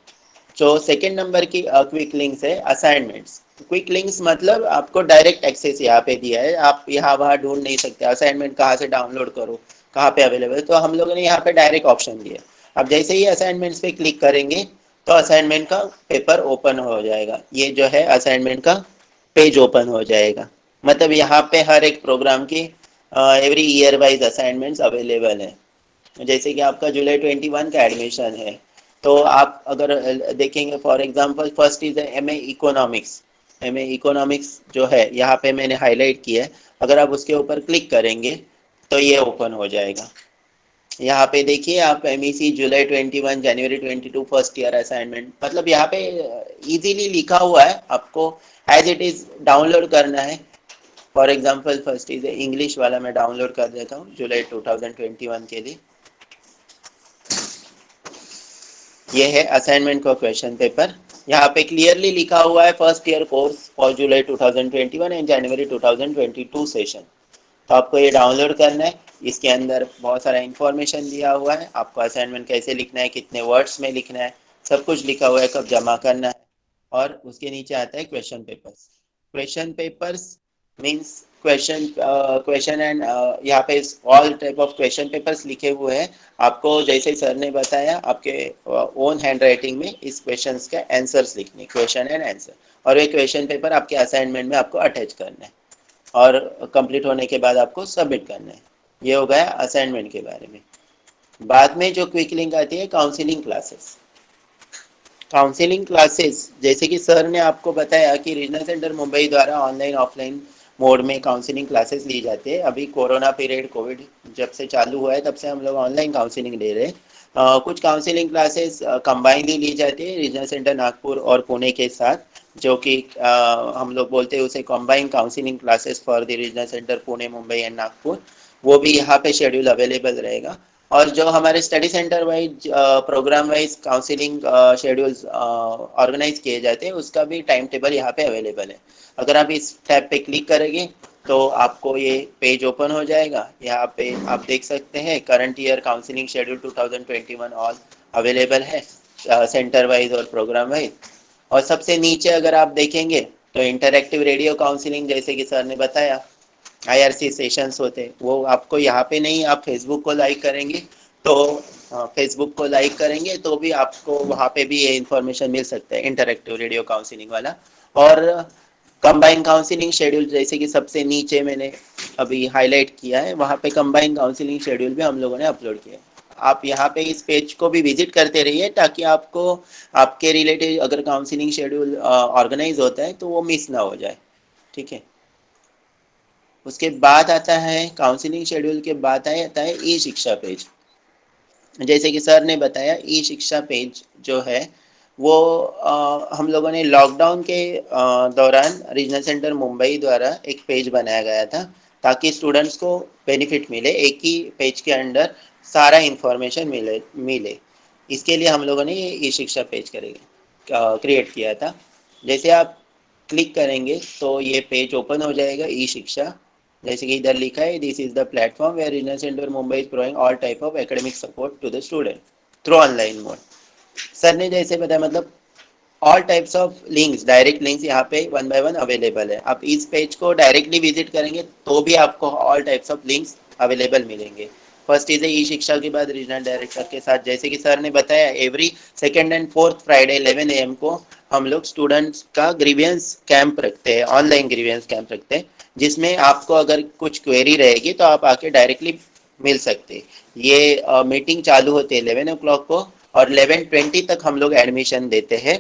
जो सेकेंड नंबर की क्विक लिंक्स है असाइनमेंट्स। क्विक लिंक्स मतलब आपको डायरेक्ट एक्सेस यहाँ पे दिया है, आप यहाँ वहाँ ढूंढ नहीं सकते असाइनमेंट कहाँ से डाउनलोड करो, कहाँ पे अवेलेबल है, तो हम लोगों ने यहाँ पे डायरेक्ट ऑप्शन दिया है। अब जैसे ही असाइनमेंट्स पे क्लिक करेंगे तो असाइनमेंट का पेपर ओपन हो जाएगा। ये जो है असाइनमेंट का पेज ओपन हो जाएगा। मतलब यहाँ पे हर एक प्रोग्राम की every year wise assignments available है। जैसे कि आपका जुलाई 21 का एडमिशन है, तो आप अगर देखेंगे for example first is MA economics. MA economics जो है यहाँ पे मैंने हाईलाइट किया है, अगर आप उसके ऊपर क्लिक करेंगे तो ये ओपन हो जाएगा। यहाँ पे देखिए आप MEC जुलाई 21 जनवरी 22 फर्स्ट ईयर असाइनमेंट, मतलब यहाँ पे इजीली लिखा हुआ है, आपको एज इट इज डाउनलोड करना है। For example first is English वाला मैं डाउनलोड कर देता हूँ जुलाई 2021 के लिए। ये है असाइनमेंट का क्वेश्चन पेपर। यहाँ पे क्लियरली लिखा हुआ है first year course for July 2021 and January 2022 session. तो आपको ये डाउनलोड करना है। इसके अंदर बहुत सारा इंफॉर्मेशन दिया हुआ है, आपको असाइनमेंट कैसे लिखना है, कितने वर्ड्स में लिखना है, सब कुछ लिखा हुआ है, कब जमा करना है। और उसके नीचे आता है question papers. Question papers means question and यहाँ पे all type of question papers लिखे हुए हैं। आपको जैसे सर ने बताया आपके ओन हैंड राइटिंग में इस क्वेश्चंस के आंसर्स लिखने, क्वेश्चन एंड आंसर, और ये क्वेश्चन पेपर आपके असाइनमेंट में आपको अटैच करना है और कंप्लीट होने के बाद आपको सबमिट करना है। ये हो गया असाइनमेंट के बारे में। बाद में जो क्विक लिंक आती है काउंसलिंग क्लासेस। काउंसलिंग क्लासेस जैसे कि सर ने आपको बताया कि रीजनल सेंटर मुंबई द्वारा ऑनलाइन ऑफलाइन मोड में काउंसलिंग क्लासेस ली जाती है। अभी कोरोना पीरियड कोविड जब से चालू हुआ है तब से हम लोग ऑनलाइन काउंसलिंग ले रहे हैं। कुछ काउंसलिंग क्लासेस कंबाइनली ली जाती है रीजनल सेंटर नागपुर और पुणे के साथ, जो कि हम लोग बोलते हैं उसे combined counselling classes for the regional centre Pune Mumbai and Nagpur. वो भी यहाँ पे शेड्यूल अवेलेबल रहेगा। और जो हमारे study centre wise programme wise counselling schedules organize किए जाते हैं उसका भी टाइम टेबल यहाँ पे अवेलेबल है। अगर आप इस टैब पे क्लिक करेंगे तो आपको ये पेज ओपन हो जाएगा। यहाँ पे आप देख सकते हैं current year counselling schedule 2021 all available है सेंटर वाइज और प्रोग्राम वाइज। और सबसे नीचे अगर आप देखेंगे तो इंटरैक्टिव रेडियो काउंसलिंग जैसे कि सर ने बताया IRC सेशंस होते हैं, वो आपको यहाँ पे नहीं, आप फेसबुक को लाइक करेंगे तो फेसबुक को लाइक करेंगे तो भी आपको वहाँ पे भी ये इन्फॉर्मेशन मिल सकता है इंटरैक्टिव रेडियो काउंसलिंग वाला। और कंबाइन काउंसलिंग शेड्यूल जैसे कि सबसे नीचे मैंने अभी हाईलाइट किया है, वहाँ पे कंबाइन काउंसलिंग शेड्यूल भी हम लोगों ने अपलोड किया है। आप यहाँ पे इस पेज को भी विजिट करते रहिए ताकि आपको आपके रिलेटेड अगर काउंसलिंग शेड्यूल ऑर्गेनाइज होता है तो वो मिस ना हो जाए। ठीक है। उसके बाद आता है काउंसलिंग शेड्यूल के बाद आता है ई शिक्षा पेज। जैसे कि सर ने बताया ई शिक्षा पेज जो है वो हम लोगों ने लॉकडाउन के दौरान रीजनल सेंटर मुंबई द्वारा एक पेज बनाया गया था ताकि स्टूडेंट्स को बेनिफिट मिले, एक ही पेज के अंडर सारा इंफॉर्मेशन मिले। इसके लिए हम लोगों ने ये ई शिक्षा पेज क्रिएट किया था। जैसे आप क्लिक करेंगे तो ये पेज ओपन हो जाएगा ई शिक्षा। जैसे कि इधर लिखा है this is the platform where regional centre Mumbai is providing all type of academic support to the student through online mode. Sir ने जैसे बताया मतलब all types of links, direct links यहाँ पे वन बाय वन अवेलेबल है। आप इस page को डायरेक्टली विजिट करेंगे तो भी आपको all types of links available मिलेंगे। फर्स्ट इज ई शिक्षा के बाद रीजनल डायरेक्टर के साथ जैसे कि सर ने बताया every second and fourth Friday 11 AM को हम लोग स्टूडेंट्स का ग्रीवियंस कैंप रखते हैं, ऑनलाइन ग्रीवियंस कैंप रखते हैं, जिसमें आपको अगर कुछ क्वेरी रहेगी तो आप आके डायरेक्टली मिल सकते। ये मीटिंग चालू होती है 11 o'clock को और 11:20 तक हम लोग एडमिशन देते हैं।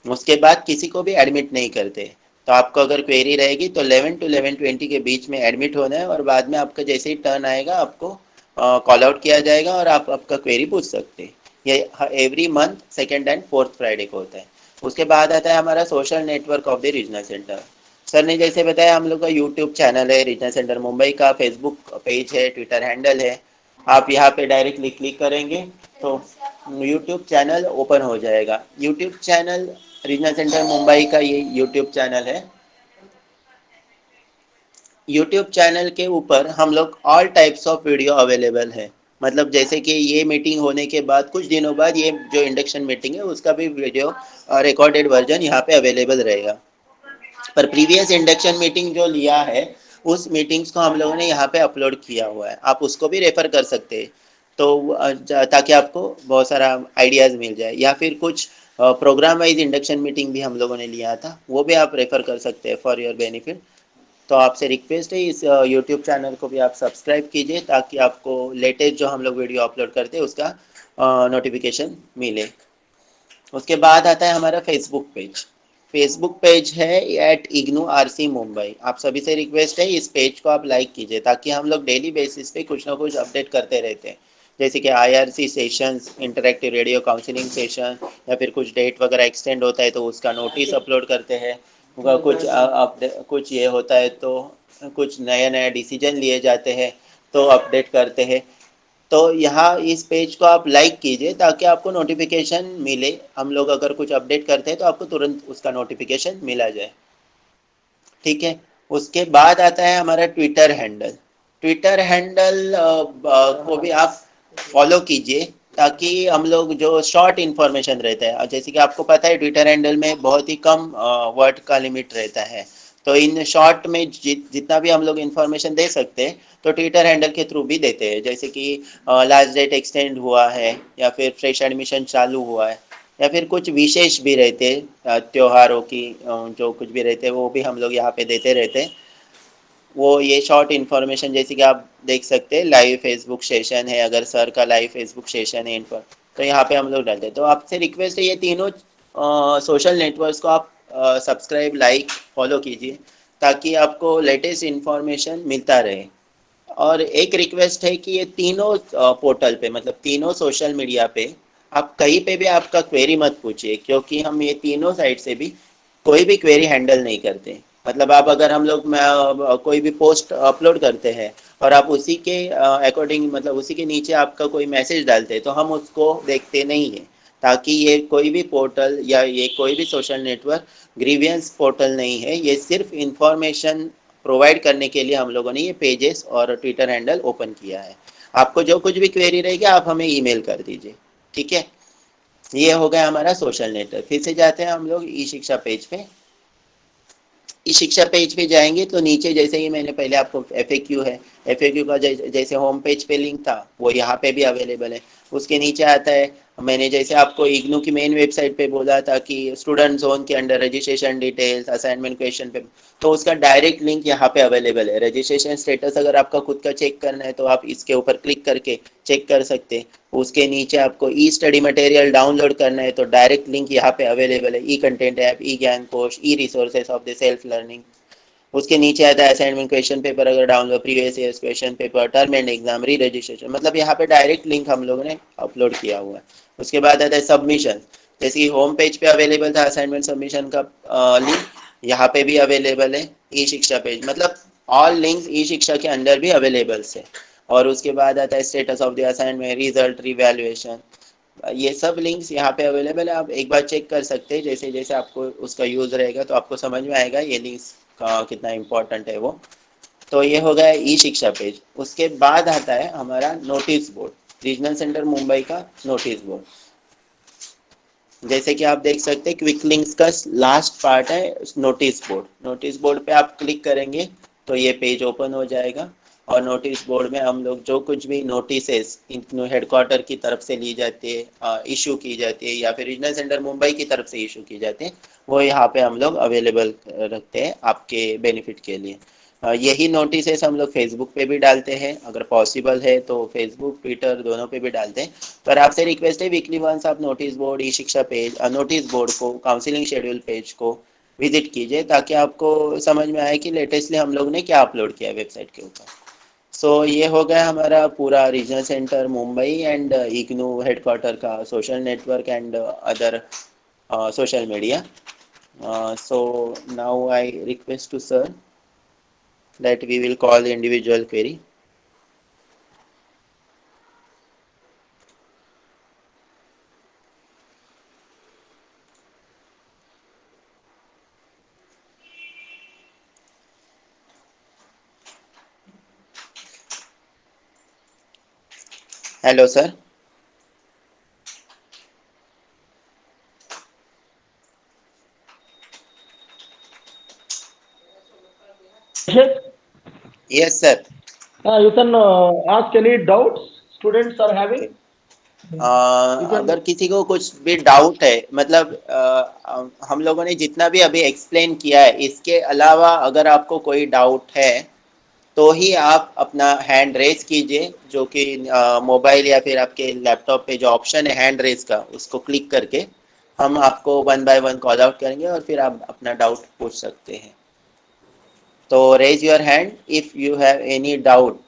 उसके बाद किसी को भी एडमिट नहीं करते। तो आपको अगर क्वेरी रहेगी तो 11 to 11:20 के बीच में एडमिट होना है और बाद में आपका जैसे ही टर्न आएगा आपको कॉल आउट किया जाएगा और आप आपका क्वेरी पूछ सकते हैं। ये every month second and fourth Friday को होता है। उसके बाद आता है हमारा social network of the regional centre. Sir ने जैसे बताया हम लोग का यूट्यूब चैनल है रीजनल सेंटर मुंबई का, फेसबुक पेज है, ट्विटर हैंडल है। आप यहाँ पे डायरेक्टली क्लिक करेंगे तो यूट्यूब चैनल ओपन हो जाएगा। YouTube channel regional centre Mumbai का ये यूट्यूब चैनल है। यूट्यूब चैनल के ऊपर हम लोग all types of video available है। मतलब जैसे कि ये मीटिंग होने के बाद कुछ दिनों बाद ये जो इंडक्शन मीटिंग है उसका भी वीडियो रिकॉर्डेड वर्जन यहाँ पे अवेलेबल रहेगा। पर प्रीवियस इंडक्शन मीटिंग जो लिया है उस मीटिंग्स को हम लोगों ने यहाँ पे अपलोड किया हुआ है, आप उसको भी रेफर कर सकते हैं। तो ताकि आपको बहुत सारा आइडियाज़ मिल जाए, या फिर कुछ प्रोग्राम वाइज इंडक्शन मीटिंग भी हम लोगों ने लिया था वो भी आप रेफर कर सकते हैं फॉर योर बेनिफिट। तो आपसे रिक्वेस्ट है इस यूट्यूब चैनल को भी आप सब्सक्राइब कीजिए ताकि आपको लेटेस्ट जो हम लोग वीडियो अपलोड करते हैं उसका नोटिफिकेशन मिले। उसके बाद आता है हमारा फेसबुक पेज। फेसबुक पेज है एट इग्नू RC मुंबई। आप सभी से रिक्वेस्ट है इस पेज को आप लाइक कीजिए ताकि हम लोग डेली बेसिस पे कुछ ना कुछ अपडेट करते रहते हैं। जैसे कि IRC sessions, interactive radio counselling session, या फिर कुछ डेट वगैरह एक्सटेंड होता है तो उसका नोटिस अपलोड करते हैं। कुछ ये होता है तो कुछ नया नया डिसीजन लिए जाते हैं तो अपडेट करते हैं। तो यहाँ इस पेज को आप लाइक कीजिए ताकि आपको नोटिफिकेशन मिले। हम लोग अगर कुछ अपडेट करते हैं तो आपको तुरंत उसका नोटिफिकेशन मिला जाए। ठीक है। उसके बाद आता है हमारा ट्विटर हैंडल। ट्विटर हैंडल को भी आप फॉलो कीजिए ताकि हम लोग जो शॉर्ट इन्फॉर्मेशन रहता है, जैसे कि आपको पता है ट्विटर हैंडल में बहुत ही कम वर्ड का लिमिट रहता है। तो इन शॉर्ट में जितना भी हम लोग इन्फॉर्मेशन दे सकते हैं तो ट्विटर हैंडल के थ्रू भी देते हैं, जैसे कि लास्ट डेट एक्सटेंड हुआ है, या फिर फ्रेश एडमिशन चालू हुआ है, या फिर कुछ विशेष भी रहते त्योहारों की जो कुछ भी रहते हैं वो भी हम लोग यहाँ पे देते रहते हैं। वो ये शॉर्ट इन्फॉर्मेशन जैसे कि आप देख सकते हैं, लाइव फेसबुक सेशन है, अगर सर का लाइव फेसबुक सेशन है इन्फॉर, तो यहाँ पे हम लोग डालते हैं। तो आपसे रिक्वेस्ट है ये तीनों सोशल नेटवर्क्स को आप सब्सक्राइब, लाइक, फॉलो कीजिए ताकि आपको लेटेस्ट इन्फॉर्मेशन मिलता रहे। और एक रिक्वेस्ट है कि ये तीनों पोर्टल पे, मतलब तीनों सोशल मीडिया पे आप कहीं पे भी आपका क्वेरी मत पूछिए, क्योंकि हम ये तीनों साइड से भी कोई भी क्वेरी हैंडल नहीं करते। मतलब आप अगर हम लोग कोई भी पोस्ट अपलोड करते हैं और आप उसी के अकॉर्डिंग, मतलब उसी के नीचे आपका कोई मैसेज डालते हैं तो हम उसको देखते नहीं है, ताकि ये कोई भी पोर्टल या ये कोई भी सोशल नेटवर्क ग्रीवियंस पोर्टल नहीं है। ये सिर्फ इंफॉर्मेशन प्रोवाइड करने के लिए हम लोगों ने ये पेजेस और ट्विटर हैंडल ओपन किया है। आपको जो कुछ भी क्वेरी रहेगी आप हमें ईमेल कर दीजिए, ठीक है। ये हो गया हमारा सोशल नेटवर्क। फिर से जाते हैं हम लोग ई शिक्षा पेज पे। ई शिक्षा पेज पे जाएंगे तो नीचे जैसे ही मैंने पहले आपको FAQ है, FAQ का जैसे होम पेज पे लिंक था वो यहाँ पे भी अवेलेबल है। उसके नीचे आता है, मैंने जैसे आपको इग्नू की मेन वेबसाइट पे बोला था कि स्टूडेंट जोन के under registration details, assignment question पे, तो उसका डायरेक्ट लिंक यहाँ पे अवेलेबल है। रजिस्ट्रेशन स्टेटस अगर आपका खुद का चेक करना है तो आप इसके ऊपर क्लिक करके चेक कर सकते हैं। उसके नीचे आपको ई स्टडी मटेरियल डाउनलोड करना है तो डायरेक्ट लिंक यहाँ पे अवेलेबल है, ई कंटेंट ऐप, ई ज्ञान कोश, ई resources of the self learning. उसके नीचे आता है असाइनमेंट क्वेश्चन पेपर अगर download, previous years question paper, term and exam, री रजिस्ट्रेशन, मतलब यहाँ पे डायरेक्ट लिंक हम लोगों ने अपलोड किया हुआ है। उसके बाद आता है सबमिशन, जैसे कि होम पेज पे अवेलेबल था असाइनमेंट सबमिशन का लिंक, यहाँ पे भी अवेलेबल है ई शिक्षा पेज, मतलब ऑल लिंक्स ई शिक्षा के अंदर भी अवेलेबल है। और उसके बाद आता है status of the assignment, result, revaluation, ये सब लिंक्स यहाँ पे अवेलेबल है। आप एक बार चेक कर सकते हैं, जैसे जैसे आपको उसका यूज रहेगा तो आपको समझ में आएगा ये लिंक्स का कितना इम्पोर्टेंट है वो। तो ये हो गया ई शिक्षा पेज। उसके बाद आता है हमारा notice board, regional centre Mumbai का नोटिस बोर्ड। जैसे कि आप देख सकते हैं क्विक लिंक्स का लास्ट पार्ट है नोटिस बोर्ड। नोटिस बोर्ड पे आप क्लिक करेंगे तो ये पेज ओपन हो जाएगा। और नोटिस बोर्ड में हम लोग जो कुछ भी नोटिसेस हेडक्वार्टर की तरफ से ली जाती है, इशू की जाती है, या फिर रीजनल सेंटर मुंबई की तरफ से इशू की जाती है, वो यहाँ पे हम लोग अवेलेबल रखते हैं आपके बेनिफिट के लिए। यही नोटिसेस हम लोग फेसबुक पे भी डालते हैं, अगर पॉसिबल है तो फेसबुक, ट्विटर दोनों पे भी डालते हैं। पर आपसे रिक्वेस्ट है वीकली वंस आप नोटिस बोर्ड, ई शिक्षा पेज, नोटिस बोर्ड को, काउंसलिंग शेड्यूल पेज को विजिट कीजिए ताकि आपको समझ में आए कि लेटेस्टली हम लोग ने क्या अपलोड किया है वेबसाइट के ऊपर। सो ये हो गया हमारा पूरा regional centre Mumbai and IGNOU headquarter का social network and other social media. So now I request to sir that we will call the individual query. Hello sir. Yes sir. You can ask any doubts students are having. Okay. अगर किसी को कुछ भी doubt है, मतलब हम लोगों ने जितना भी अभी एक्सप्लेन किया है इसके अलावा अगर आपको कोई डाउट है तो ही आप अपना हैंड रेज कीजिए, जो कि मोबाइल या फिर आपके लैपटॉप पे जो ऑप्शन है हैंड रेज का उसको क्लिक करके हम आपको one by one call out करेंगे और फिर आप अपना डाउट पूछ सकते हैं। तो raise your hand if you have any doubt